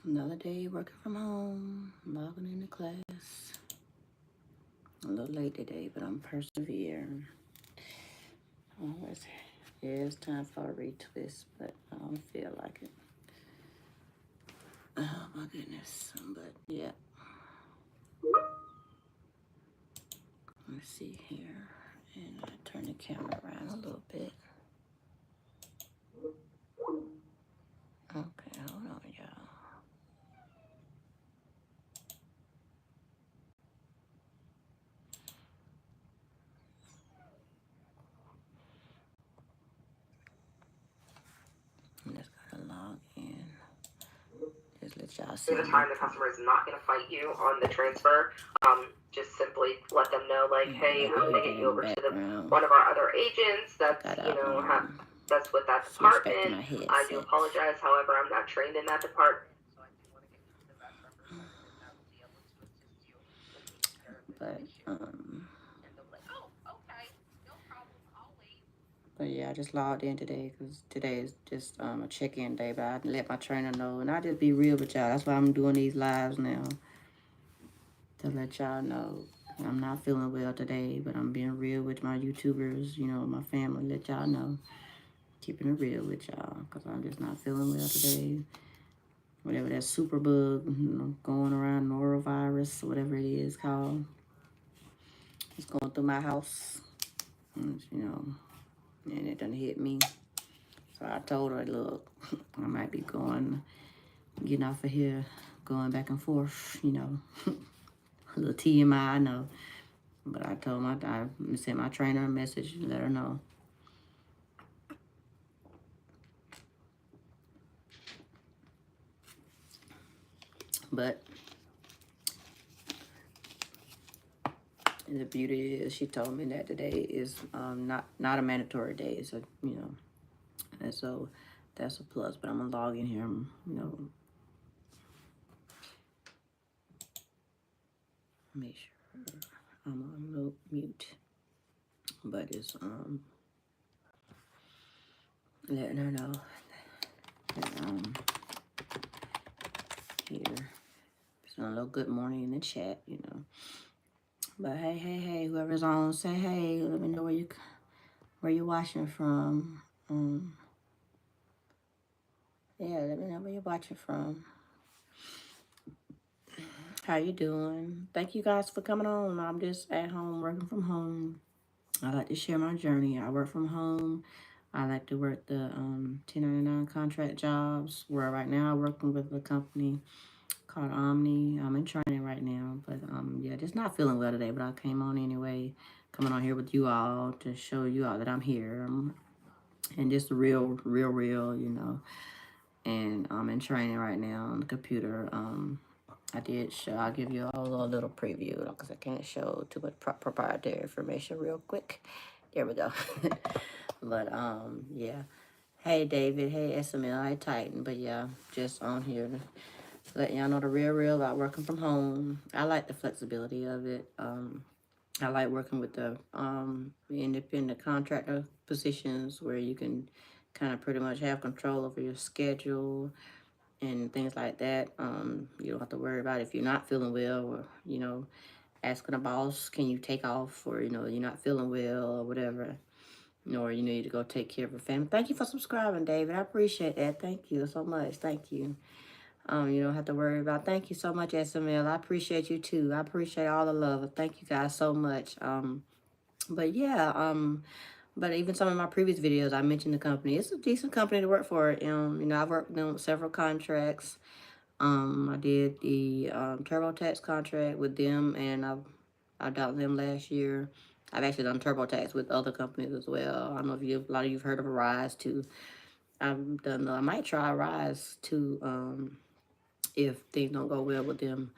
Another day working from home, logging into class. A little late today, but I'm persevering. Oh, it's time for a retwist, but I don't feel like it. Oh my goodness. But yeah. Let's see here. And I turn the camera around a little bit. Okay, hold on, y'all. I'm just gonna log in. Just let y'all see. The time the customer is not going to fight you on the transfer. Just simply let them know, like, hey, I'm going to get you over to one of our other agents. That's that's with that department. I do apologize. However, I'm not trained in that department. So I do want to get you the best representative that will be able to assist you with taking care of the issue. And they'll be like, oh, okay, no problem. I'll wait. But yeah, I just logged in today because today is just a check-in day. But I let my trainer know, and I just be real with y'all. That's why I'm doing these lives now, to let y'all know I'm not feeling well today. But I'm being real with my YouTubers, you know, my family. Let y'all know, keeping it real with y'all, because I'm just not feeling well today. Whatever that super bug, you know, going around, norovirus, whatever it is called, it's going through my house, and, you know, and it done hit me. So I told her, look, I might be getting off of here, going back and forth, you know. A little TMI, I know. But I sent my trainer a message and let her know. But the beauty is, she told me that today is not a mandatory day. It's a, you know, and so that's a plus. But I'm gonna log in here, you know, make sure I'm on mute. But it's letting her know that here. So a little good morning in the chat, you know. But hey, whoever's on, say hey. Let me know where you're watching from. Yeah, let me know where you're watching from. How you doing? Thank you guys for coming on. I'm just at home working from home. I like to share my journey. I work from home. I like to work the 1099 contract jobs. Where right now I'm working with a company called Omni. I'm in training right now, but yeah, just not feeling well today. But I came on anyway, coming on here with you all to show you all that I'm here, and just real, you know. And I'm in training right now on the computer. I did show. I'll give you all a little preview because I can't show too much proprietary information real quick. There we go. But yeah. Hey David. Hey SML. Hey Titan. But yeah, just on here to let y'all know the real about working from home. I like the flexibility of it. I like working with the independent contractor positions where you can kind of pretty much have control over your schedule and things like that. You don't have to worry about if you're not feeling well, or, you know, asking a boss, can you take off, or, you know, you're not feeling well or whatever, or you need to go take care of your family. Thank you for subscribing, David. I appreciate that. Thank you so much. Thank you. You don't have to worry about. Thank you so much, SML. I appreciate you too. I appreciate all the love. Thank you guys so much. But yeah, but even some of my previous videos, I mentioned the company. It's a decent company to work for. You know, I've worked on several contracts. I did the TurboTax contract with them, and I done them last year. I've actually done TurboTax with other companies as well. I don't know if a lot of you've heard of Rise too. I've done. I might try Rise too. If things don't go well with them.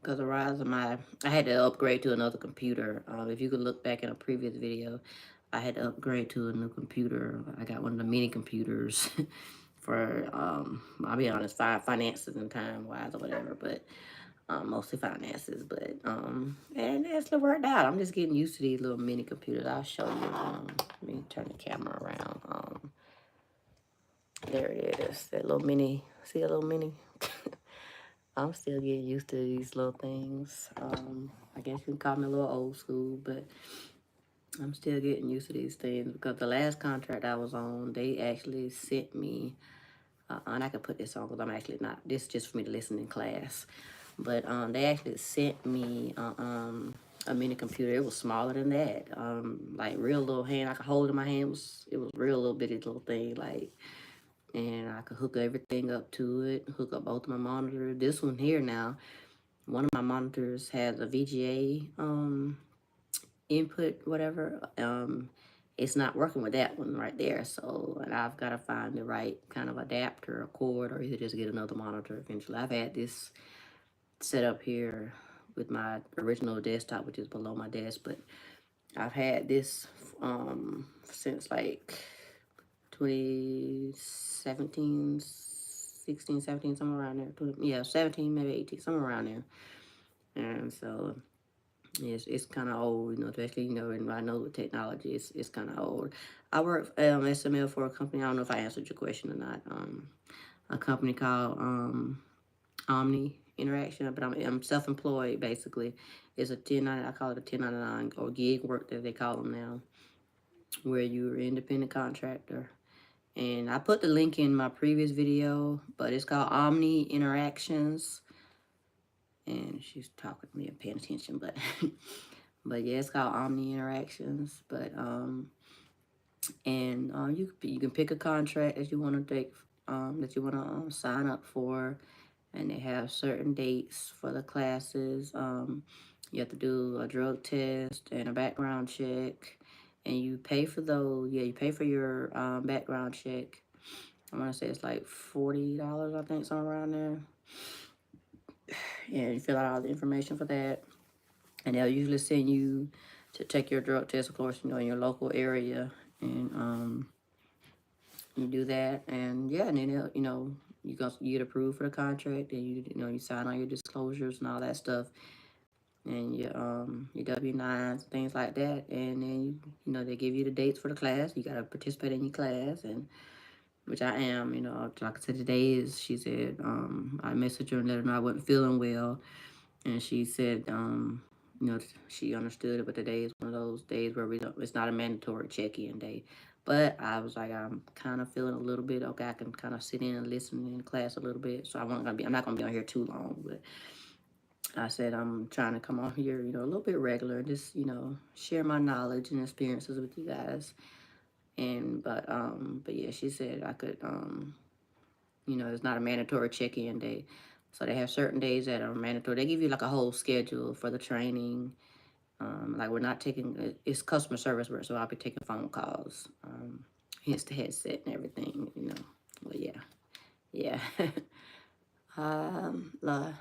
Because I had to upgrade to another computer. If you could look back in a previous video, I had to upgrade to a new computer. I got one of the mini computers for, I'll be honest, finances and time-wise or whatever, but mostly finances. But, and it's worked out. I'm just getting used to these little mini computers. I'll show you. Let me turn the camera around. There it is. That little mini. See a little mini? I'm still getting used to these little things. I guess you can call me a little old school, but I'm still getting used to these things because the last contract I was on, they actually sent me, and I can put this on because I'm actually not, this is just for me to listen in class. But they actually sent me a mini computer. It was smaller than that. Like real little hand. I could hold it in my hand. It was real little bitty little thing. Like, and I could hook everything up to it. Hook up both of my monitors. This one here now. One of my monitors has a VGA input, whatever. It's not working with that one right there. So, and I've got to find the right kind of adapter or cord, or either just get another monitor eventually. I've had this set up here with my original desktop, which is below my desk, but I've had this since like 2017, 16, 17, somewhere around there. Yeah, 17, maybe 18, somewhere around there. And so it's kind of old, especially, and I know with technology, it's kind of old. I work SML for a company. I don't know if I answered your question or not. A company called Omni Interaction, but I'm self-employed basically. It's a 1099, I call it a 1099 or gig work that they call them now, where you're an independent contractor. And I put the link in my previous video, but it's called Omni Interactions. And she's talking to me and paying attention, but but yeah, it's called Omni Interactions. But and you can pick a contract that you want to take, that you want to sign up for, and they have certain dates for the classes. You have to do a drug test and a background check, and you pay for those. Yeah, you pay for your background check. I want to say it's like $40, I think, somewhere around there. Yeah, you fill out all the information for that, and they'll usually send you to take your drug test, of course, in your local area, and you do that, and yeah, and then you get approved for the contract, and you sign all your disclosures and all that stuff, and your W-9s, things like that, and then they give you the dates for the class. You gotta participate in your class, and which I am. Like I said, today she said I messaged her and let her know I wasn't feeling well, and she said she understood it, but today is one of those days where it's not a mandatory check-in day. But I was like, I'm kind of feeling a little bit okay. I can kind of sit in and listen in class a little bit. So I'm not gonna be on here too long. But I said I'm trying to come on here, a little bit regular, and just share my knowledge and experiences with you guys. And but yeah, she said I could it's not a mandatory check-in day. So they have certain days that are mandatory. They give you like a whole schedule for the training. Like we're not taking, it's customer service work, so I'll be taking phone calls. Hence the headset and everything. But yeah. La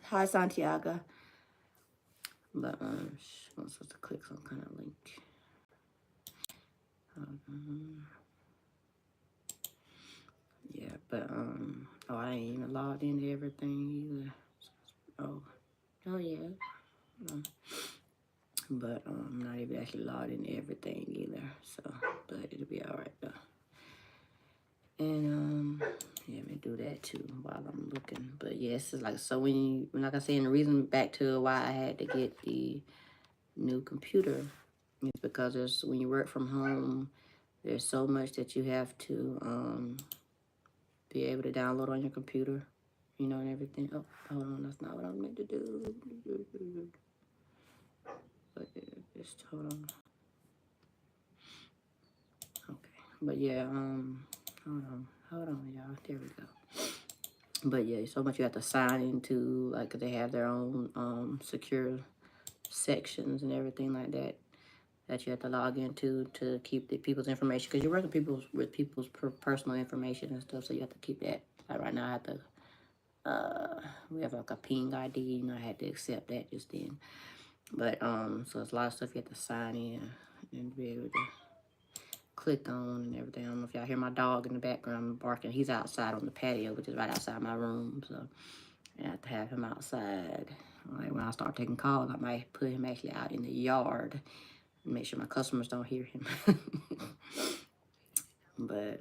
hi Santiago. But she wants us to click some kind of link. Yeah, but oh, I ain't even logged into everything either. Oh yeah. But I'm not even actually logged into everything either. So, but it'll be all right though. And yeah, let me do that too while I'm looking. But yes, it's like so like I said, and the reason back to why I had to get the new computer is because when you work from home, there's so much that you have to be able to download on your computer, and everything. Oh, hold on, that's not what I meant to do. But just hold on. Okay, but yeah, hold on, y'all. There we go. But yeah, so much you have to sign into, like they have their own secure sections and everything like that you have to log into to keep the people's information, because you're working with people's personal information and stuff, so you have to keep that. Like right now I have to we have like a ping ID, I had to accept that just then. But so it's a lot of stuff you have to sign in and be able to click on and everything. I don't know if y'all hear my dog in the background barking. He's outside on the patio, which is right outside my room, so I have to have him outside. Like when I start taking calls, I might put him actually out in the yard and make sure my customers don't hear him. But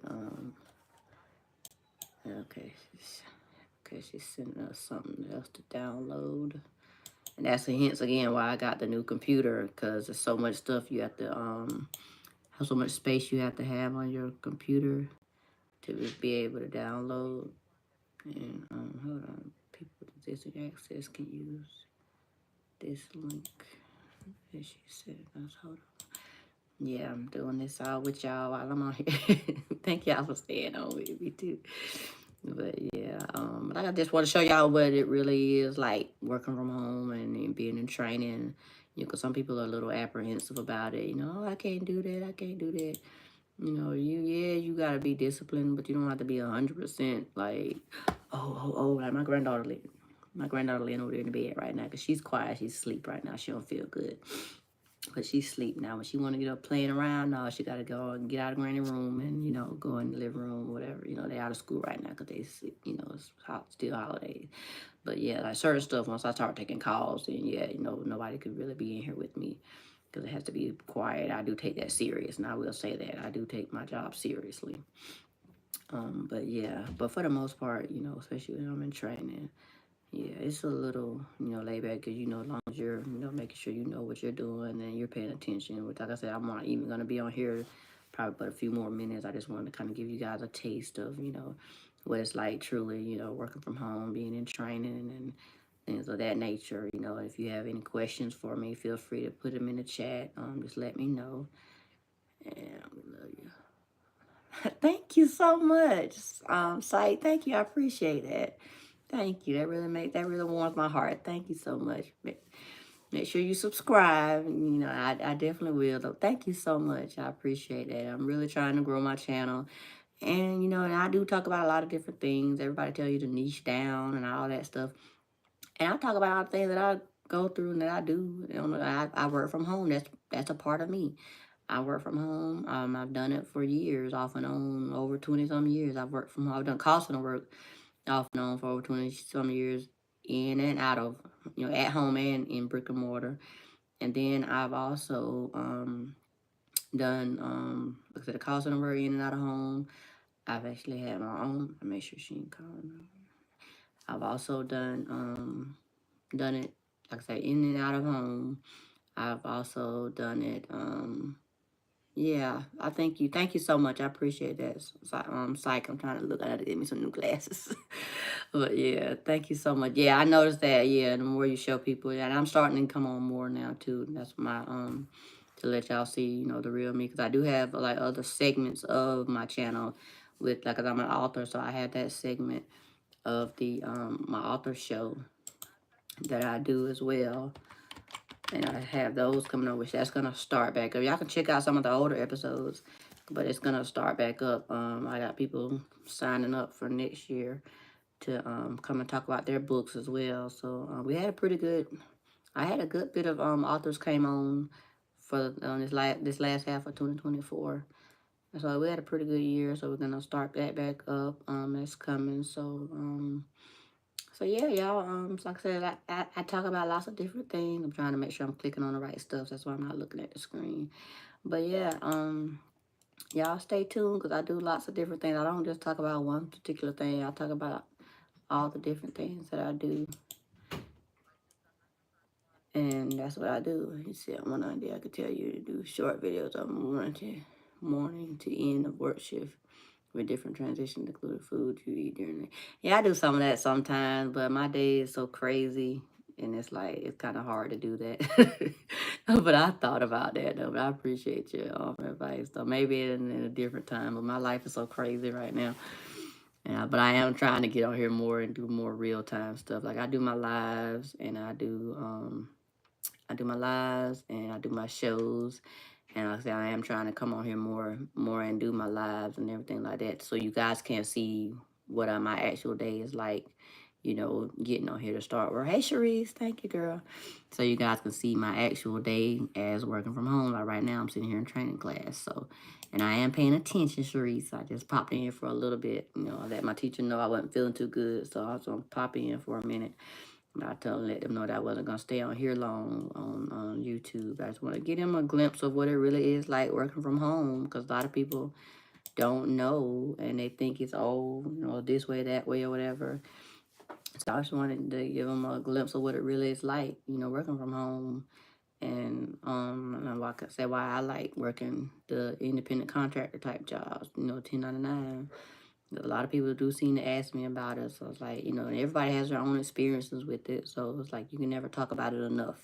okay, she's sending us something else to download. And that's a hint again why I got the new computer, because there's so much stuff you have to have so much space you have to have on your computer to be able to download. And hold on, people with district access can use this link. As she said, hold on. Yeah, I'm doing this all with y'all while I'm on here. Thank y'all for staying on with me too. But yeah, I just want to show y'all what it really is like working from home and being in training. You know, because some people are a little apprehensive about it. You know, oh, I can't do that. I can't do that. You know, you gotta be disciplined, but you don't have to be 100% like, like my granddaughter laying over there in the bed right now because she's quiet. She's asleep right now. She don't feel good. But she's asleep now. When she want to get up playing around, no, she got to go and get out of granny room and, go in the living room, whatever. They out of school right now because they, it's still holidays. But yeah, like certain stuff, once I start taking calls, then yeah, nobody could really be in here with me because it has to be quiet. I do take that serious, and I will say that. I do take my job seriously. But yeah, but for the most part, especially when I'm in training, yeah, it's a little, laid back because, as long as you're, making sure you know what you're doing and you're paying attention. Which, like I said, I'm not even going to be on here probably but a few more minutes. I just wanted to kind of give you guys a taste of, what it's like truly, working from home, being in training and things of that nature. If you have any questions for me, feel free to put them in the chat. Just let me know. And we love you. Thank you so much, Sight. Thank you. I appreciate that. Thank you. That really warms my heart. Thank you so much. Make sure you subscribe. I definitely will. Though. Thank you so much. I appreciate that. I'm really trying to grow my channel. And and I do talk about a lot of different things. Everybody tell you to niche down and all that stuff. And I talk about all the things that I go through and that I do. I work from home. That's a part of me. I work from home. I've done it for years, off and on, over 20 some years. I've worked from home. I've done call center work off and on for over 20 some years, in and out of, at home and in brick and mortar. And then I've also done, like I said, a call center work in and out of home. I've actually had my own. I make sure she ain't calling. I've also done it, like I said, in and out of home. I've also done it. Yeah, I thank you. Thank you so much. I appreciate that. Psych, I'm trying to look. I had to get me some new glasses. But yeah, thank you so much. Yeah, I noticed that. Yeah, the more you show people, and I'm starting to come on more now too. That's my to let y'all see, the real me, because I do have like other segments of my channel with, like, 'cause I'm an author, so I have that segment of the my author show that I do as well. And I have those coming up, which that's gonna start back up. Y'all can check out some of the older episodes, but it's gonna start back up. I got people signing up for next year to come and talk about their books as well. So we had a pretty good. I had a good bit of authors came on for this last half of 2024. So we had a pretty good year. So we're gonna start that back up. That's coming. So yeah, y'all. So like I said, I talk about lots of different things. I'm trying to make sure I'm clicking on the right stuff. That's why I'm not looking at the screen. But yeah, y'all stay tuned because I do lots of different things. I don't just talk about one particular thing. I talk about all the different things that I do. And that's what I do. You see, one idea I could tell you to do short videos of morning to end of work shift with different transitions, including food you eat during the. Yeah, I do some of that sometimes, but my day is so crazy, and it's kind of hard to do that. But I thought about that though. But I appreciate your advice. So maybe in a different time. But my life is so crazy right now. Yeah, but I am trying to get on here more and do more real time stuff. Like I do my lives, and I do my lives and I do my shows. And like I say, I am trying to come on here more and do my lives and everything like that. So you guys can see what my actual day is like, getting on here to start work. Hey, Sharice, thank you, girl. So you guys can see my actual day as working from home. Like right now, I'm sitting here in training class. So, and I am paying attention, Sharice. I just popped in here for a little bit. I let my teacher know I wasn't feeling too good. So I was going to pop in for a minute. I let them know that I wasn't going to stay on here long on YouTube. I just want to get them a glimpse of what it really is like working from home, because a lot of people don't know and they think it's this way, that way, or whatever. So I just wanted to give them a glimpse of what it really is like, working from home. And like I said, why I like working the independent contractor type jobs, 1099. A lot of people do seem to ask me about it. So it's like, and everybody has their own experiences with it. So it's like you can never talk about it enough.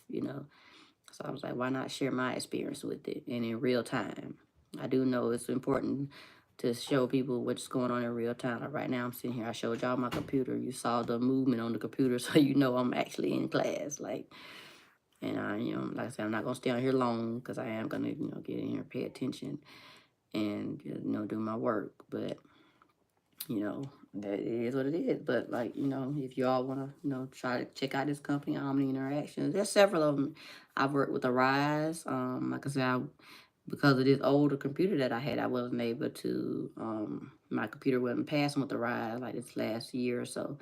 So I was like, why not share my experience with it and in real time? I do know it's important to show people what's going on in real time. Like right now, I'm sitting here. I showed y'all my computer. You saw the movement on the computer, so I'm actually in class. And like I said, I'm not gonna stay on here long because I am gonna, get in here, pay attention, and do my work. But that is what it is. But if you all wanna, try to check out this company, Omni Interactions, there's several of them. I've worked with Arise. Like I said, because of this older computer that I had, I wasn't able to. My computer wasn't passing with Arise like this last year or so.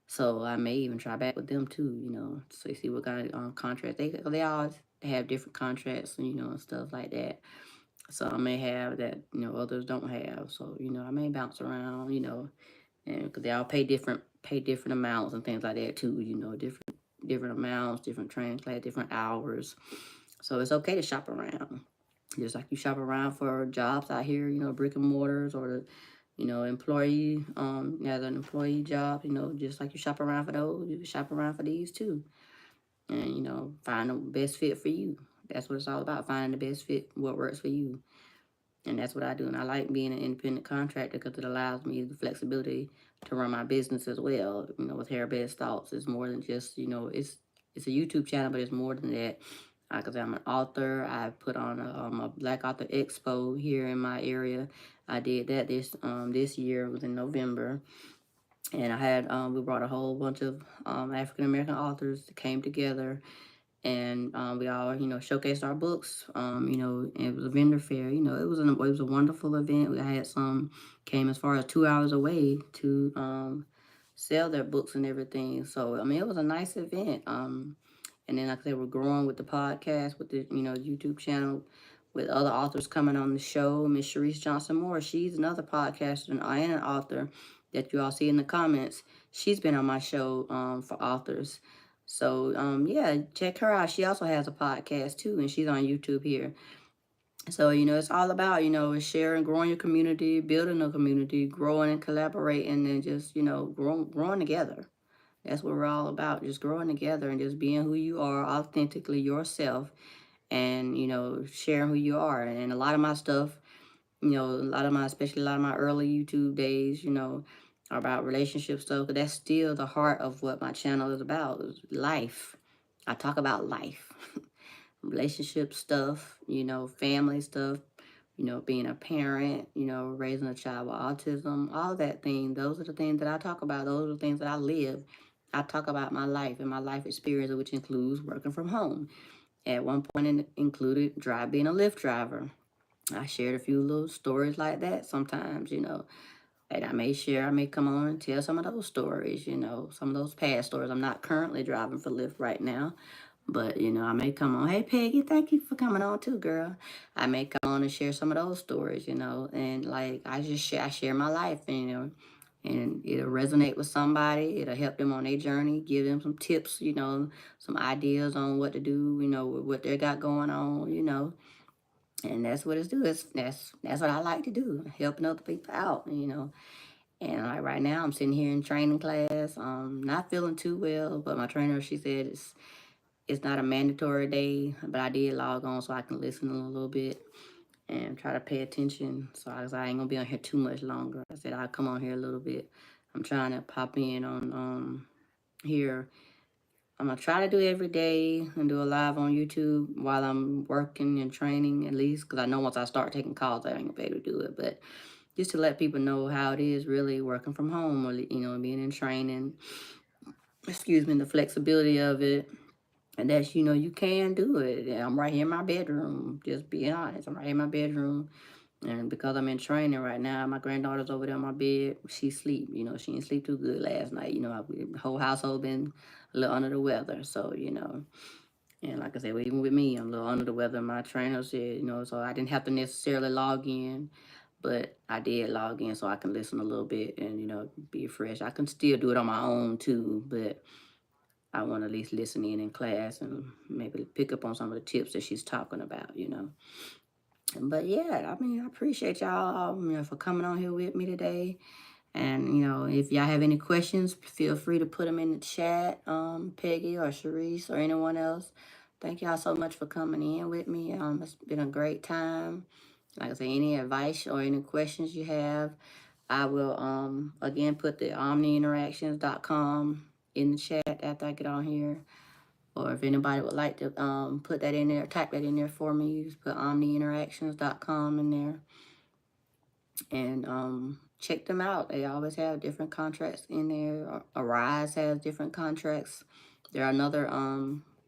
So I may even try back with them too, so see what kind of contracts they all have different contracts, and stuff like that. So I may have that, others don't have. So I may bounce around, and because they all pay different amounts and things like that too, different amounts, different training class, different hours. So it's okay to shop around, just like you shop around for jobs out here, brick and mortars or the employee, as an employee job, just like you shop around for those, you can shop around for these too. And, find the best fit for you. That's what it's all about, finding the best fit, what works for you. And that's what I do. And I like being an independent contractor because it allows me the flexibility to run my business as well. With Hair Best Thoughts, it's more than just, it's a YouTube channel, but it's more than that. Because I'm an author. I put on a Black Author Expo here in my area. I did that this year. It was in November. And I had we brought a whole bunch of African American authors that came together, and we all showcased our books. And it was a vendor fair. It was a wonderful event. I had some came as far as 2 hours away to sell their books and everything. So it was a nice event. And then like I said, we're growing with the podcast, with the YouTube channel, with other authors coming on the show. Miss Sharice Johnson Moore, she's another podcaster and an author that you all see in the comments. She's been on my show for authors. So yeah, check her out. She also has a podcast too, and she's on YouTube here. So it's all about sharing, growing your community, building a community, growing and collaborating, and just growing together. That's what we're all about, just growing together and just being who you are, authentically yourself, and sharing who you are. And a lot of my stuff, especially a lot of my early YouTube days, are about relationship stuff. But that's still the heart of what my channel is about, is life. I talk about life, relationship stuff, family stuff, being a parent, raising a child with autism, all that thing. Those are the things that I talk about. Those are the things that I live. I talk about my life and my life experience, which includes working from home. At one point, it included being a Lyft driver. I shared a few little stories like that sometimes, and I may come on and tell some of those stories, some of those past stories. I'm not currently driving for Lyft right now, but I may come on. Hey Peggy, thank you for coming on too, girl. I may come on and share some of those stories, and like I share my life, and it'll resonate with somebody. It'll help them on their journey, give them some tips, some ideas on what to do, with what they got going on, and that's what it's do. That's what I like to do, helping other people out, And like right now, I'm sitting here in training class. Not feeling too well, but my trainer, she said it's not a mandatory day, but I did log on so I can listen a little bit and try to pay attention. So I ain't gonna be on here too much longer. I said I'll come on here a little bit. I'm trying to pop in on here. I'm gonna try to do every day and do a live on YouTube while I'm working and training, at least, because I know once I start taking calls, I ain't gonna be able to do it. But just to let people know how it is really working from home, or being in training. Excuse me, the flexibility of it, and that's you can do it. And I'm right here in my bedroom. Just being honest, I'm right here in my bedroom. And because I'm in training right now, my granddaughter's over there on my bed. She sleep. She didn't sleep too good last night. The whole household been a little under the weather. So and like I said, even with me, I'm a little under the weather. My trainer said, so I didn't have to necessarily log in. but I did log in so I can listen a little bit and, you know, be fresh. I can still do it on my own too, but I want to at least listen in class and maybe pick up on some of the tips that she's talking about, you know. But yeah, I mean, I appreciate y'all, you know, for coming on here with me today. And, you know, if y'all have any questions, feel free to put them in the chat, Peggy or Sharice or anyone else. Thank y'all so much for coming in with me. It's been a great time. Like I say, any advice or any questions you have, I will, again, put the omniinteractions.com in the chat after I get on here. Or if anybody would like to put that in there, type that in there for me, you just put omniinteractions.com in there. And check them out. They always have different contracts in there. Arise has different contracts. There are another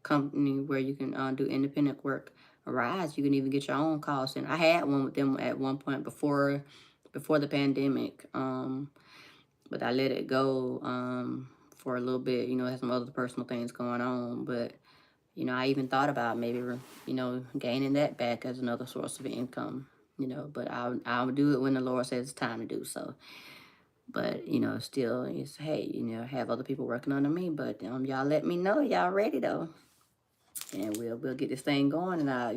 company where you can do independent work. Arise, you can even get your own call center. I had one with them at one point before the pandemic, but I let it go for a little bit. You know, I had some other personal things going on, but you know, I even thought about maybe, you know, gaining that back as another source of income, you know, but I'll do it when the Lord says it's time to do so. But, you know, still, it's, hey, you know, have other people working under me, but y'all let me know y'all ready though. And we'll get this thing going, and I'll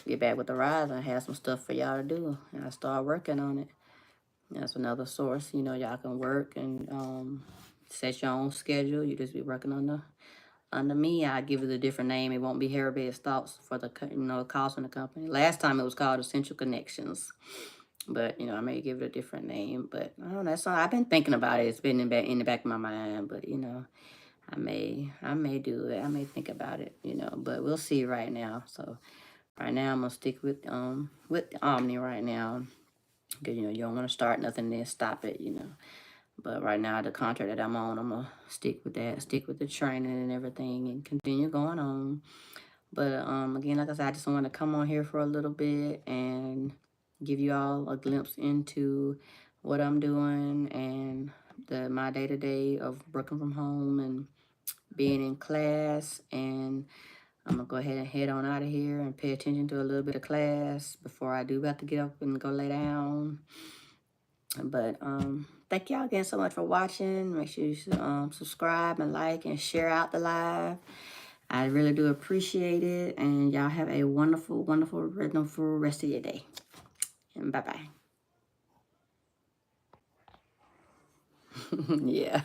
get back with the rise and have some stuff for y'all to do. And I start working on it. That's another source, you know, y'all can work and set your own schedule. You just be working under me. I give it a different name. It won't be Harabed's Thoughts for the, you know, call center company. Last time it was called Essential Connections, but you know, I may give it a different name. But I don't know. So I've been thinking about it. It's been in the back of my mind. But you know, I may do it. I may think about it. You know, but we'll see right now. So right now I'm gonna stick with Omni right now. Cause you know you don't want to start nothing then stop it. You know. But right now, the contract that I'm on, I'm going to stick with that, stick with the training and everything and continue going on. But again, like I said, I just want to come on here for a little bit and give you all a glimpse into what I'm doing and my day-to-day of working from home and being in class. And I'm going to go ahead and head on out of here and pay attention to a little bit of class before I do have to get up and go lay down. But thank y'all again so much for watching. Make sure you subscribe and like and share out the live. I really do appreciate it. And y'all have a wonderful, wonderful, wonderful rest of your day. And bye-bye. Yeah.